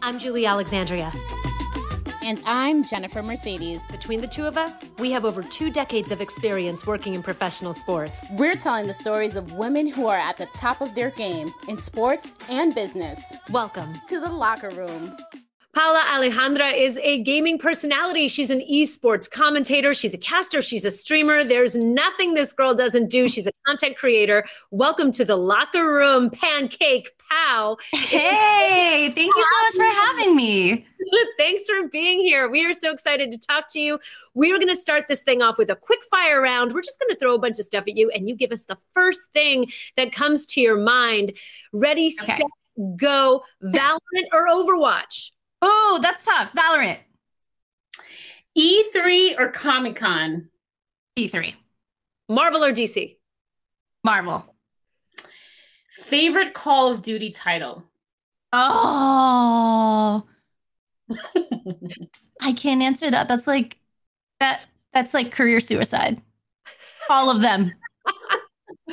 I'm Julie Alexandria. And I'm Jennifer Mercedes. Between the two of us, we have over 2 decades of experience working in professional sports. We're telling the stories of women who are at the top of their game in sports and business. Welcome to the locker room. Paola Alejandra is a gaming personality. She's an esports commentator. She's a caster. She's a streamer. There's nothing this girl doesn't do. She's a content creator. Welcome to the locker room, Pancake Pow. Hey, thank you so much for having me. Thanks for being here. We are so excited to talk to you. We're going to start this thing off with a quick fire round. We're just going to throw a bunch of stuff at you, and you give us the first thing that comes to your mind. Ready, set, go. Valorant or Overwatch? Oh, that's tough. Valorant. E3 or Comic-Con? E3. Marvel or DC? Marvel. Favorite Call of Duty title? Oh. I can't answer that. That's like career suicide. All of them.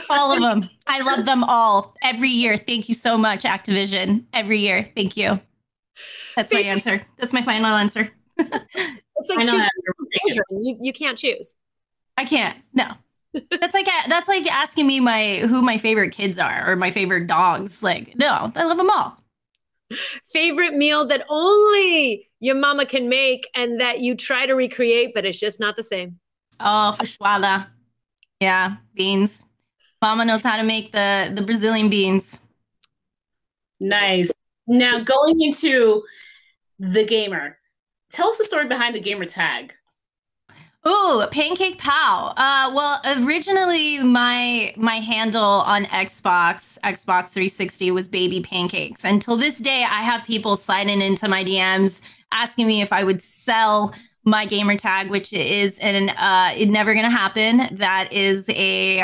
All of them. I love them all. Every year. Thank you so much, Activision. Every year. Thank you. That's my answer. That's my final answer. It's like you can't choose. I can't. No. That's like asking me who my favorite kids are or my favorite dogs. Like, no, I love them all. Favorite meal that only your mama can make and that you try to recreate, but it's just not the same. Oh, feijoada. Yeah, beans. Mama knows how to make the Brazilian beans. Nice. Now, going into the gamer, tell us the story behind the gamer tag. Ooh, Pancake Pow. Well, originally my handle on Xbox 360 was Baby Pancakes. Until this day, I have people sliding into my DMs asking me if I would sell my gamer tag, which is it's never gonna happen. That is a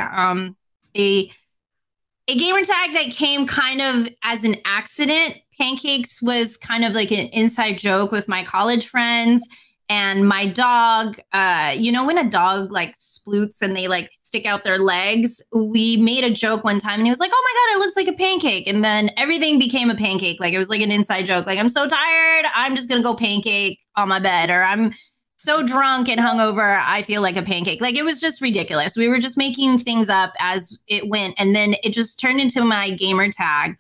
gamer tag that came kind of as an accident. Pancakes was kind of like an inside joke with my college friends and my dog. When a dog like sploots and they like stick out their legs, we made a joke one time and he was like, "Oh my God, it looks like a pancake." And then everything became a pancake. Like it was like an inside joke. Like, I'm so tired, I'm just gonna go pancake on my bed, or I'm so drunk and hungover, I feel like a pancake. Like, it was just ridiculous. We were just making things up as it went. And then it just turned into my gamer tag.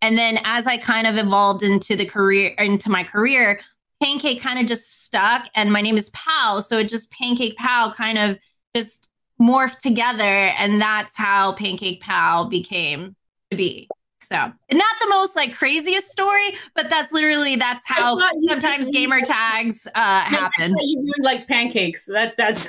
And then as I kind of evolved into my career, Pancake kind of just stuck. And my name is Pow. So it just Pancake Pow kind of just morphed together. And that's how Pancake Pow became to be. So not the most like craziest story, but that's how sometimes gamer tags happen. You like pancakes. That's.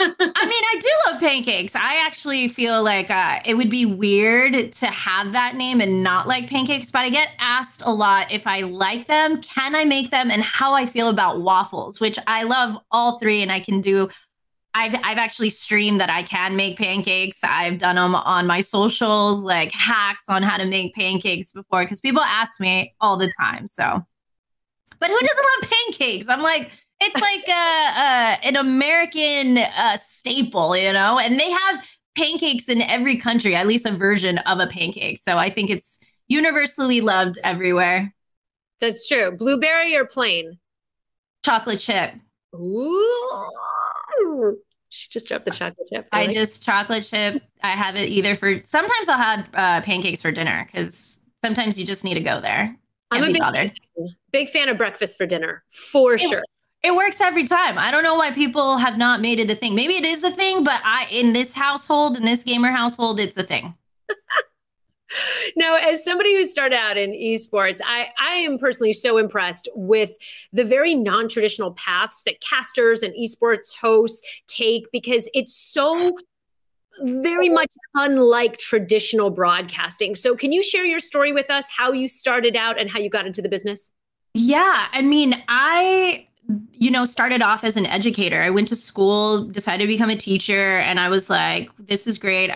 I mean, I do love pancakes. I actually feel like it would be weird to have that name and not like pancakes, but I get asked a lot if I like them, can I make them, and how I feel about waffles, which I love all three, and I can do. I've actually streamed that I can make pancakes. I've done them on my socials, like hacks on how to make pancakes before, because people ask me all the time. So, but who doesn't love pancakes? I'm like, it's like an American staple, and they have pancakes in every country, at least a version of a pancake. So I think it's universally loved everywhere. That's true. Blueberry or plain? Chocolate chip. Ooh. She just dropped the chocolate chip. Really? I just chocolate chip. I have it either sometimes I'll have pancakes for dinner, because sometimes you just need to go there. I'm a big fan of breakfast for dinner, for sure. It works every time. I don't know why people have not made it a thing. Maybe it is a thing, but in this gamer household, it's a thing. Now, as somebody who started out in esports, I am personally so impressed with the very non-traditional paths that casters and esports hosts take, because it's so very much unlike traditional broadcasting. So can you share your story with us, how you started out and how you got into the business? Yeah, I mean, I started off as an educator. I went to school, decided to become a teacher, and I was like, this is great.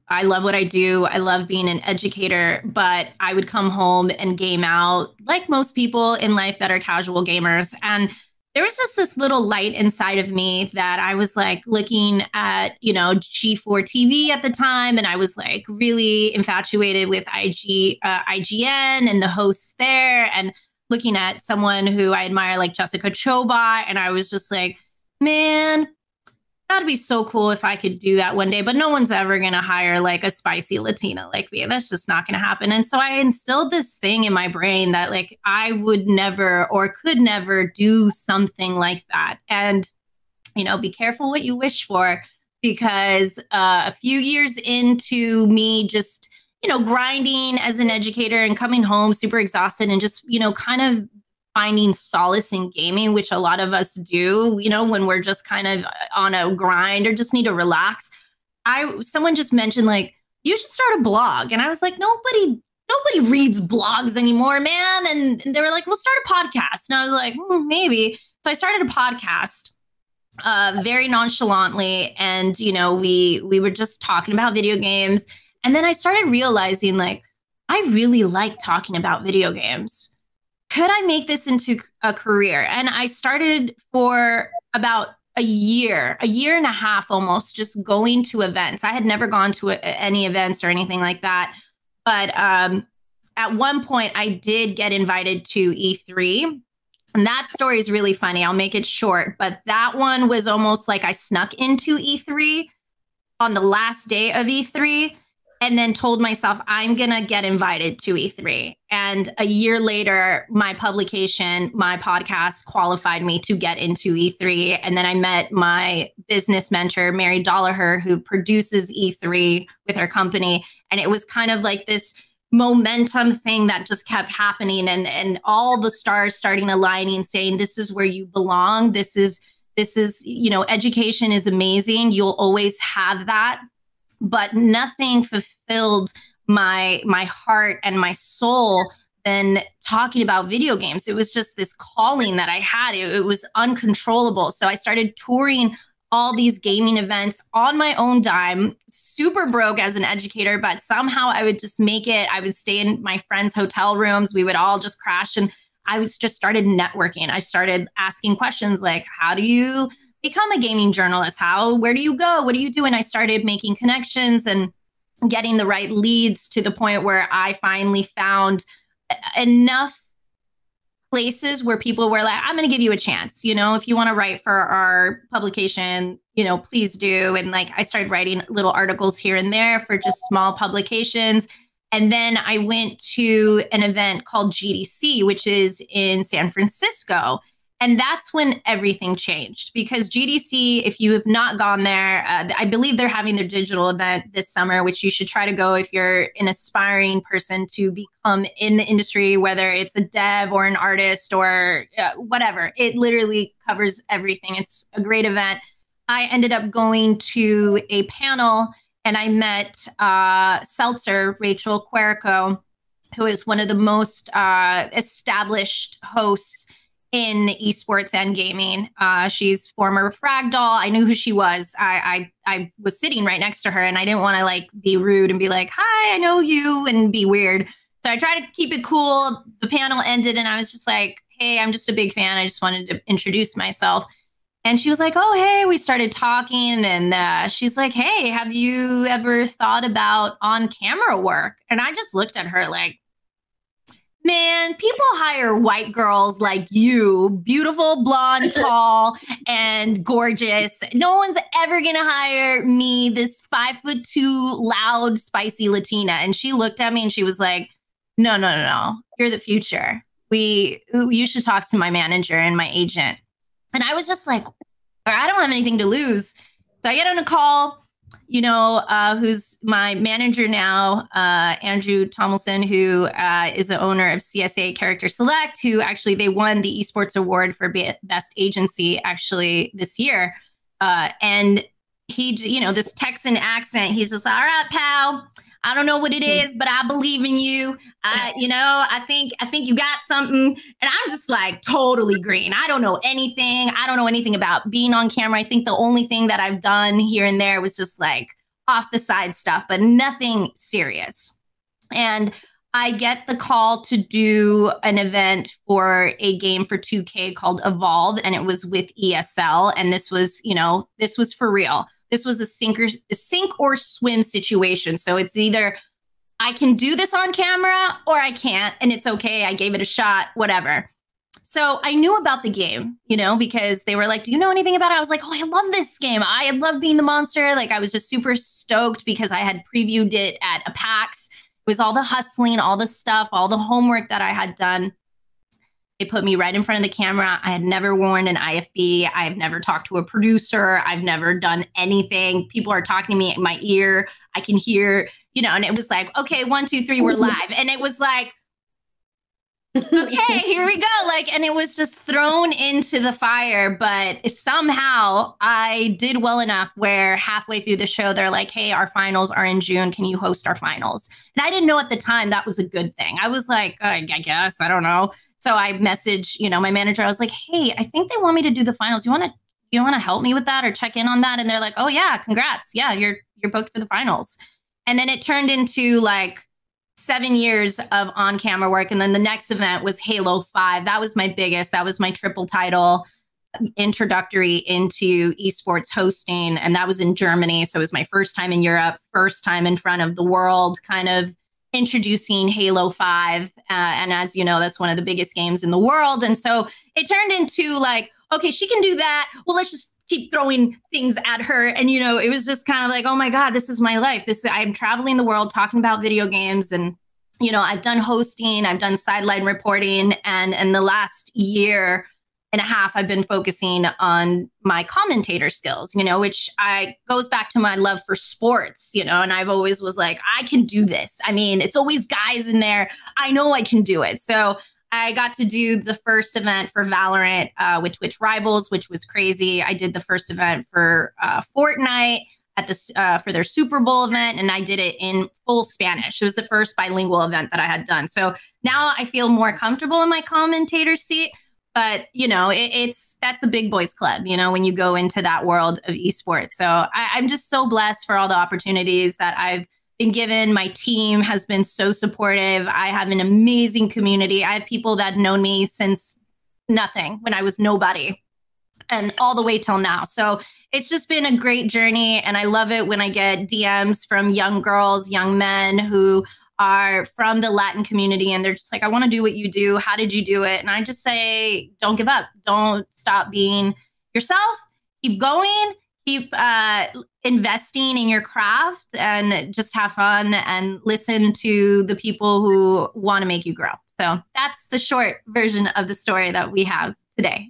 I love what I do. I love being an educator, but I would come home and game out like most people in life that are casual gamers. And there was just this little light inside of me that I was like looking at, G4 TV at the time. And I was like really infatuated with IGN and the hosts there. And looking at someone who I admire, like Jessica Chobot, and I was just like, man, that'd be so cool if I could do that one day, but no one's ever going to hire like a spicy Latina like me. That's just not going to happen. And so I instilled this thing in my brain that like I would never or could never do something like that. And, you know, be careful what you wish for, because a few years into me just, you know, grinding as an educator and coming home super exhausted and just, you know, kind of finding solace in gaming, which a lot of us do, you know, when we're just kind of on a grind or just need to relax. Someone just mentioned like, you should start a blog. And I was like, nobody reads blogs anymore, man. And they were like, well, start a podcast. And I was like, maybe. So I started a podcast very nonchalantly. And, you know, we were just talking about video games. And then I started realizing like, I really like talking about video games. Could I make this into a career? And I started for about a year and a half almost, just going to events. I had never gone to any events or anything like that. But at one point, I did get invited to E3. And that story is really funny. I'll make it short. But that one was almost like I snuck into E3 on the last day of E3. And then told myself, I'm going to get invited to E3. And a year later, my publication, my podcast qualified me to get into E3. And then I met my business mentor, Mary Dollaher, who produces E3 with her company. And it was kind of like this momentum thing that just kept happening. And all the stars starting aligning, saying, this is where you belong. This is, you know, education is amazing. You'll always have that. But nothing fulfilled my heart and my soul than talking about video games. It was just this calling that I had. It was uncontrollable. So I started touring all these gaming events on my own dime, super broke as an educator, but somehow I would just make it. I would stay in my friends' hotel rooms. We would all just crash. And I was just started networking. I started asking questions like, how do you become a gaming journalist? Where do you go? What do you do? And I started making connections and getting the right leads to the point where I finally found enough places where people were like, I'm going to give you a chance. You know, if you want to write for our publication, you know, please do. And like, I started writing little articles here and there for just small publications. And then I went to an event called GDC, which is in San Francisco. And that's when everything changed, because GDC, if you have not gone there, I believe they're having their digital event this summer, which you should try to go if you're an aspiring person to become in the industry, whether it's a dev or an artist or whatever. It literally covers everything. It's a great event. I ended up going to a panel and I met Seltzer, Rachel Querico, who is one of the most established hosts in esports and gaming. She's former Fragdoll. I knew who she was. I was sitting right next to her and I didn't want to like be rude and be like, hi, I know you, and be weird. So I tried to keep it cool. The panel ended and I was just like, hey, I'm just a big fan. I just wanted to introduce myself. And she was like, oh, hey, we started talking. And she's like, hey, have you ever thought about on-camera work? And I just looked at her like, man, people hire white girls like you, beautiful, blonde, tall, and gorgeous. No one's ever going to hire me, this 5'2", loud, spicy Latina. And she looked at me and she was like, no. You're the future. You should talk to my manager and my agent. And I was just like, I don't have anything to lose. So I get on a call, you know, who's my manager now, Andrew Thompson, who is the owner of CSA Character Select, who actually they won the Esports Award for Best Agency actually this year. And he, you know, this Texan accent, he's just, all right, pal, I don't know what it is, but I believe in you. I think you got something. And I'm just like totally green. I don't know anything. I don't know anything about being on camera. I think the only thing that I've done here and there was just like off the side stuff, but nothing serious. And I get the call to do an event for a game for 2K called Evolve. And it was with ESL. And this was for real. This was a sink or swim situation. So it's either I can do this on camera or I can't, and it's okay. I gave it a shot, whatever. So I knew about the game, you know, because they were like, do you know anything about it? I was like, oh, I love this game. I love being the monster. Like, I was just super stoked because I had previewed it at a PAX. It was all the hustling, all the stuff, all the homework that I had done. They put me right in front of the camera. I had never worn an IFB. I've never talked to a producer. I've never done anything. People are talking to me in my ear. I can hear, you know, and it was like, okay, 1, 2, 3, we're live. And it was like, okay, here we go. Like, and it was just thrown into the fire. But somehow I did well enough where halfway through the show, they're like, hey, our finals are in June. Can you host our finals? And I didn't know at the time that was a good thing. I was like, I guess, I don't know. So I messaged, you know, my manager. I was like, hey, I think they want me to do the finals. You want to help me with that or check in on that? And they're like, oh yeah, congrats. Yeah, you're booked for the finals. And then it turned into like 7 years of on-camera work. And then the next event was Halo 5. That was my biggest. That was my triple title introductory into esports hosting. And that was in Germany. So it was my first time in Europe, first time in front of the world, kind of introducing Halo 5. And as you know, that's one of the biggest games in the world. And so it turned into like, okay, she can do that. Well, let's just keep throwing things at her. And, you know, it was just kind of like, oh my God, this is my life. I'm traveling the world talking about video games. And, you know, I've done hosting, I've done sideline reporting. And in the last year and a half, I've been focusing on my commentator skills, you know, which goes back to my love for sports, you know, and I've always was like, I can do this. I mean, it's always guys in there. I know I can do it. So I got to do the first event for Valorant with Twitch Rivals, which was crazy. I did the first event for Fortnite at the for their Super Bowl event, and I did it in full Spanish. It was the first bilingual event that I had done. So now I feel more comfortable in my commentator seat. But, you know, that's a big boys club, you know, when you go into that world of esports. So I'm just so blessed for all the opportunities that I've been given. My team has been so supportive. I have an amazing community. I have people that have known me since nothing, when I was nobody, and all the way till now. So it's just been a great journey. And I love it when I get DMs from young girls, young men who are from the Latin community. And they're just like, I want to do what you do. How did you do it? And I just say, don't give up. Don't stop being yourself. Keep going. Keep investing in your craft, and just have fun and listen to the people who want to make you grow. So that's the short version of the story that we have today.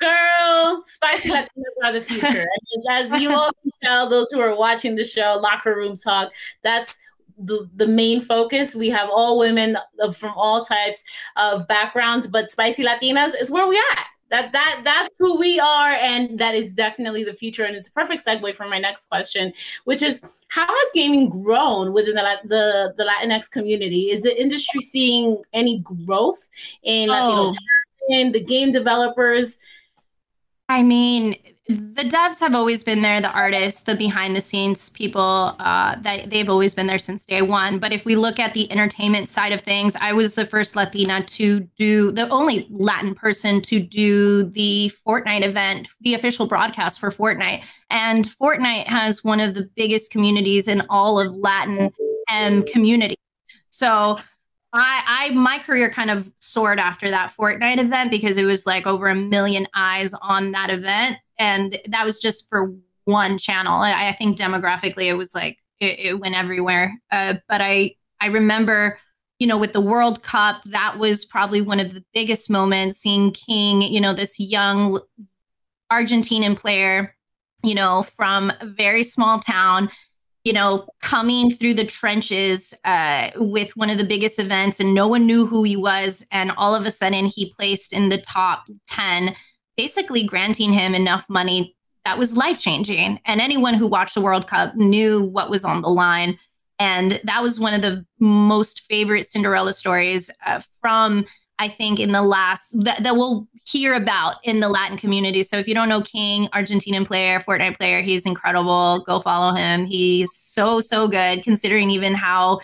Girl, spicy Latinas are the future. As you all can tell, those who are watching the show, Locker Room Talk, that's the main focus. We have all women from all types of backgrounds, but Spicy Latinas is where we at. That's who we are, and that is definitely the future. And it's a perfect segue for my next question, which is, how has gaming grown within the Latinx community? Is the industry seeing any growth in Latino talent, the game developers? I mean, the devs have always been there, the artists, the behind the scenes people, that they've always been there since day one. But if we look at the entertainment side of things, I was the first Latina to do, the only Latin person to do the Fortnite event, the official broadcast for Fortnite. And Fortnite has one of the biggest communities in all of Latin community. So my career kind of soared after that Fortnite event, because it was like over 1 million eyes on that event. And that was just for one channel. I think demographically, it was like, it went everywhere. But I remember, you know, with the World Cup, that was probably one of the biggest moments, seeing King, you know, this young Argentinian player, you know, from a very small town, you know, coming through the trenches with one of the biggest events, and no one knew who he was. And all of a sudden he placed in the top 10, basically granting him enough money that was life-changing. And anyone who watched the World Cup knew what was on the line. And that was one of the most favorite Cinderella stories from, I think, in the last, that we'll hear about in the Latin community. So if you don't know King, Argentinian player, Fortnite player, he's incredible. Go follow him. He's so good, considering even how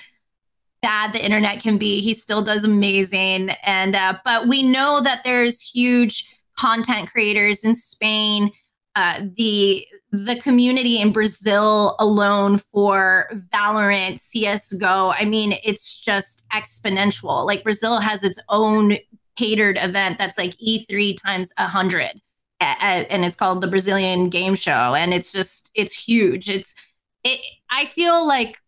bad the internet can be. He still does amazing. And but we know that there's huge content creators in Spain, the community in Brazil alone for Valorant, CS:GO, I mean, it's just exponential. Like Brazil has its own catered event that's like E3 times 100, and it's called the Brazilian Game Show, and it's huge. I feel like,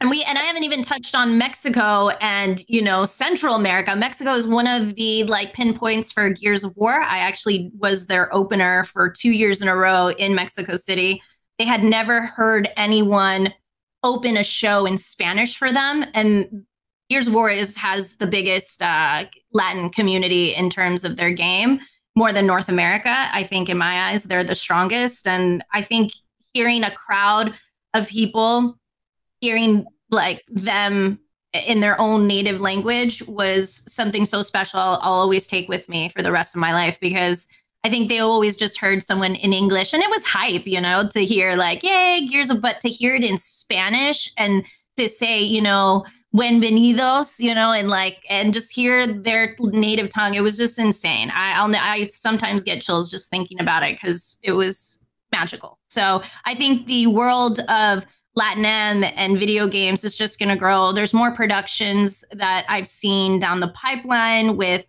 and I haven't even touched on Mexico and, you know, Central America. Mexico is one of the like pinpoints for Gears of War. I actually was their opener for 2 years in a row in Mexico City. They had never heard anyone open a show in Spanish for them. And Gears of War has the biggest Latin community in terms of their game, more than North America. I think in my eyes, they're the strongest. And I think hearing a crowd of people, hearing like them in their own native language was something so special I'll always take with me for the rest of my life, because I think they always just heard someone in English and it was hype, you know, to hear like, yay, but to hear it in Spanish and to say, you know, bienvenidos, you know, and just hear their native tongue. It was just insane. I sometimes get chills just thinking about it because it was magical. So I think the world of Latin and video games is just going to grow. There's more productions that I've seen down the pipeline with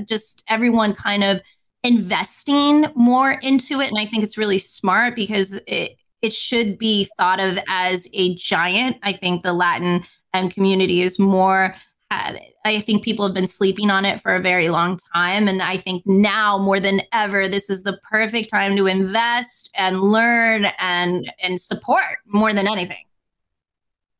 just everyone kind of investing more into it. And I think it's really smart because it should be thought of as a giant. I think the Latin community is more, I think people have been sleeping on it for a very long time. And I think now more than ever, this is the perfect time to invest and learn and support more than anything.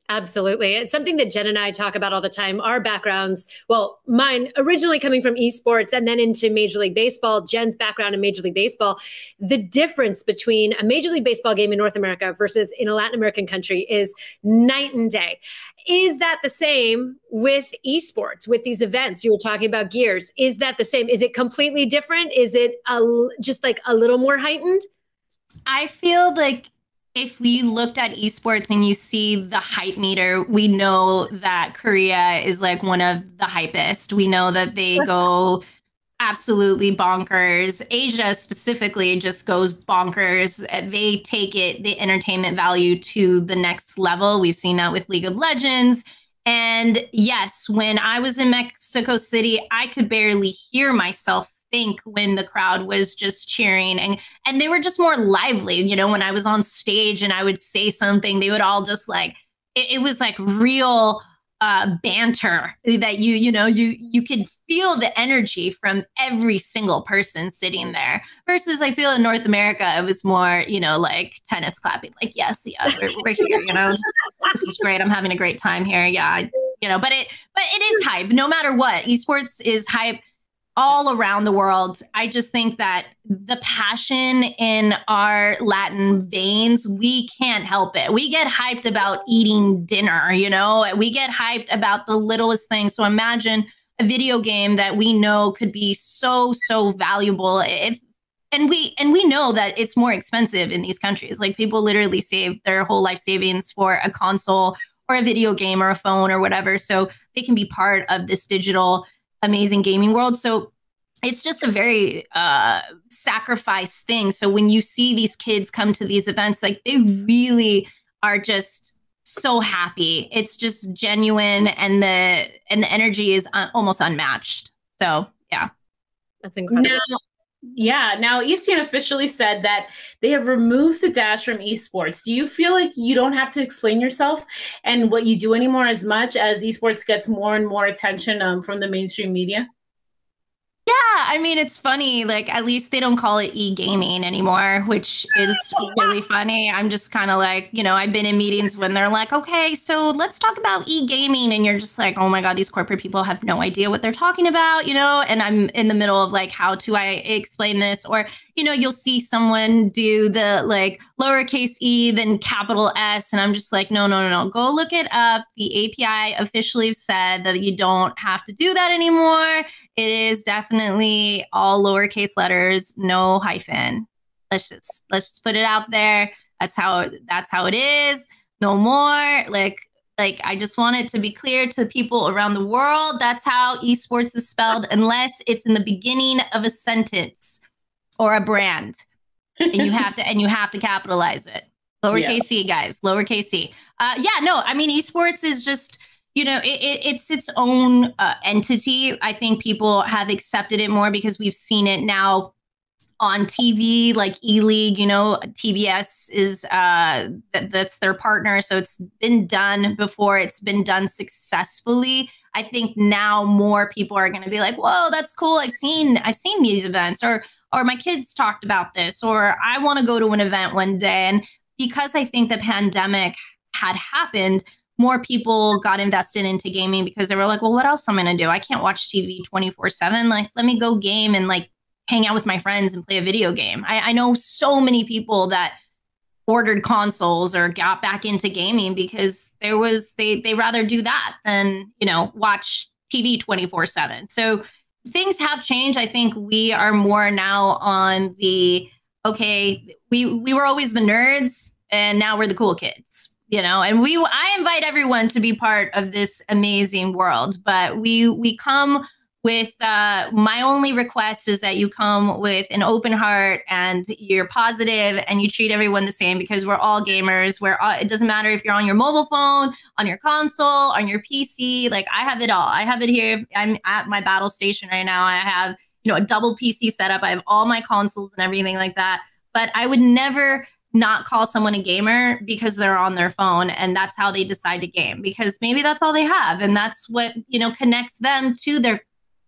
Absolutely. It's something that Jen and I talk about all the time. Our backgrounds, well, mine originally coming from esports and then into Major League Baseball, Jen's background in Major League Baseball. The difference between a Major League Baseball game in North America versus in a Latin American country is night and day. Is that the same with esports, with these events? You were talking about Gears. Is that the same? Is it completely different? Is it just like a little more heightened? I feel like if we looked at esports and you see the hype meter, we know that Korea is like one of the hypest. We know that they go absolutely bonkers. Asia specifically just goes bonkers. They take the entertainment value to the next level. We've seen that with League of Legends. And yes, when I was in Mexico City, I could barely hear myself think when the crowd was just cheering, and they were just more lively. You know, when I was on stage and I would say something, they would all just like, it was like real banter that you could feel the energy from every single person sitting there, versus I feel in North America it was more, you know, like tennis clapping, like yes, yeah, we're here, you know, this is great, I'm having a great time here, yeah, you know, but it is hype no matter what. Esports is hype all around the world. I just think that the passion in our Latin veins, we can't help it. We get hyped about eating dinner, you know, we get hyped about the littlest things. So imagine a video game that we know could be so valuable. And we know that it's more expensive in these countries. Like people literally save their whole life savings for a console or a video game or a phone or whatever, so they can be part of this digital amazing gaming world. So it's just a very sacrifice thing. So when you see these kids come to these events, like they really are just so happy. It's just genuine, and the energy is almost unmatched. So yeah, that's incredible. Now ESPN officially said that they have removed the dash from esports. Do you feel like you don't have to explain yourself and what you do anymore as much as esports gets more and more attention from the mainstream media? Yeah, I mean, it's funny, like at least they don't call it e-gaming anymore, which is really funny. I'm just kind of like, you know, I've been in meetings when they're like, okay, so let's talk about e-gaming. And you're just like, oh my God, these corporate people have no idea what they're talking about, you know? And I'm in the middle of like, how do I explain this? Or, you know, you'll see someone do the like lowercase e, then capital S. And I'm just like, no. Go look it up. The API officially said that you don't have to do that anymore. It is definitely all lowercase letters, no hyphen. Let's just put it out there. That's how it is. No more. Like I just want it to be clear to people around the world. That's how esports is spelled, unless it's in the beginning of a sentence or a brand. and you have to capitalize it. Lowercase c, guys, lowercase c. I mean, esports is just, it's its own entity. I think people have accepted it more because we've seen it now on TV, like E-League, TBS is that's their partner. So it's been done before. It's been done successfully. I think now more people are going to be like, whoa, that's cool. I've seen these events, or my kids talked about this, or I want to go to an event one day. And because I think the pandemic had happened, more people got invested into gaming because they were like, well, what else am I going to do? I can't watch TV 24/7. Like, let me go game and like hang out with my friends and play a video game. I know so many people that ordered consoles or got back into gaming because they rather do that than, watch TV 24/7. So things have changed. I think we are more now on the, okay, we were always the nerds and now we're the cool kids, and I invite everyone to be part of this amazing world, but we come with, my only request is that you come with an open heart and you're positive and you treat everyone the same, because we're all gamers. It doesn't matter if you're on your mobile phone, on your console, on your PC. Like, I have it all. I have it here. I'm at my battle station right now. I have, a double PC setup. I have all my consoles and everything like that. But I would never not call someone a gamer because they're on their phone and that's how they decide to game, because maybe that's all they have. And that's what, connects them to their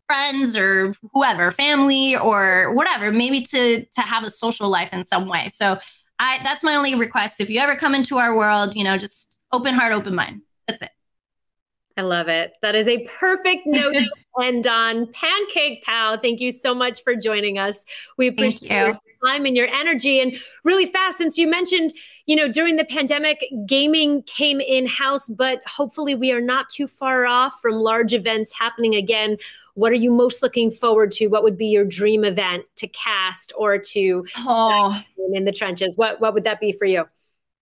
friends or whoever, family or whatever, maybe to have a social life in some way. So that's my only request. If you ever come into our world, just open heart, open mind. That's it. I love it. That is a perfect note to end on. Pancake Pow, thank you so much for joining us. We appreciate your time and your energy. And really fast, since you mentioned, during the pandemic, gaming came in-house, but hopefully we are not too far off from large events happening again. What are you most looking forward to? What would be your dream event to cast or to in the trenches? What would that be for you?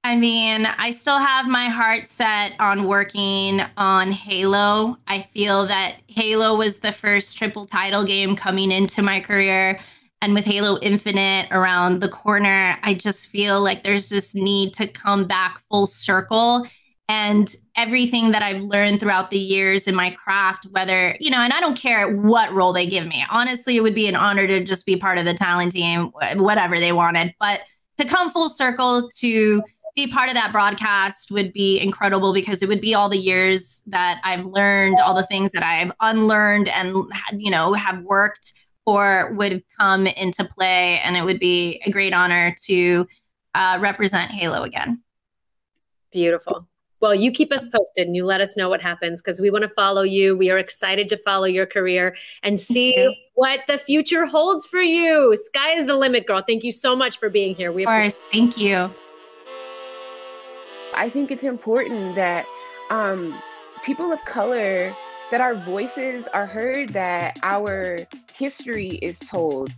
I mean, I still have my heart set on working on Halo. I feel that Halo was the first triple title game coming into my career. And with Halo Infinite around the corner, I just feel like there's this need to come back full circle. And everything that I've learned throughout the years in my craft, whether, and I don't care what role they give me. Honestly, it would be an honor to just be part of the talent team, whatever they wanted. But to come full circle to be part of that broadcast would be incredible, because it would be all the years that I've learned, all the things that I've unlearned and, have worked for would come into play. And it would be a great honor to represent Halo again. Beautiful. Well, you keep us posted and you let us know what happens, because we want to follow you. We are excited to follow your career and see what the future holds for you. Sky is the limit, girl. Thank you so much for being here. Of course. Thank you. I think it's important that people of color, that our voices are heard, that our history is told.